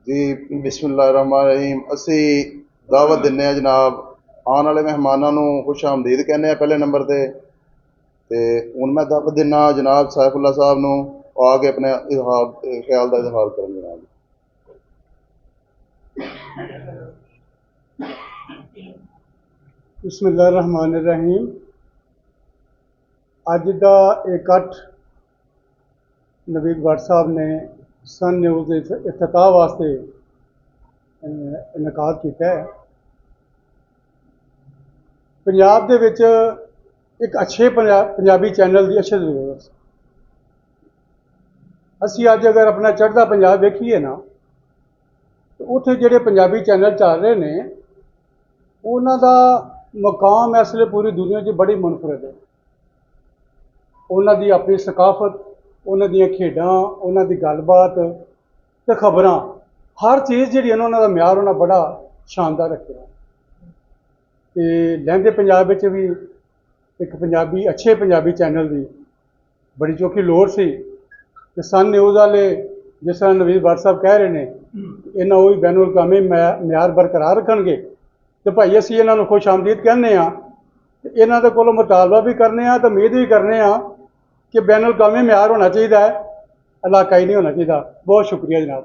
जी बिस्मिल्लाहिर्रहमानिर्रहीम। असी दावत दिन्ने जनाब आने वाले मेहमानों को खुश आमदीद कहने पहले नंबर ते हुण मैं दावत दिन्ना जनाब सैफुल्ला साहब नूं आके अपने ख्याल का इजहार करन जनाब। बिस्मिल्लाहिर्रहमानिर्रहीम। अज का इकट्ठ नवीद भट्ट साहब ने सन न्यूज़ के इफ्तिताह वास्ते इनकाद किया है। पंजाब दे विच एक अच्छे पंजाबी चैनल की अच्छी जरूरत। असी अज अगर अपना चढ़ता पंजाब वेखीए ना तो उत्थे जिहड़े पंजाबी चैनल चल रहे हैं उन्हां दा मकाम इसलिए पूरी दुनिया च बड़ी मुनफरद है। उन्हां दी अपनी सकाफत, उन्हां दियां खेडां, उन्हां दी गलबात ते खबरां, हर चीज़ जिहड़ी है ना उन्हां दा म्यार उन्हां बड़ा शानदार रखे ते लहंदे पंजाब विच भी एक पंजाबी अच्छे पंजाबी चैनल की बड़ी चौखी लोड़ सी ते सन न्यूज़ वाले जिस तरह नवीद भट्ट साहब कह रहे हैं इन्हां वही बैनुल अक़वामी म्यार बरकरार रखणगे तो भाई असीं इन्हां नूं खुश आमदीद कहने इन्हां दे कोलों मुतालबा भी करने तो उम्मीद भी करने कि बैनुल अक़वामी म्यार होना चाहिए, इलाकाई नहीं होना चाहिए। बहुत शुक्रिया जनाब।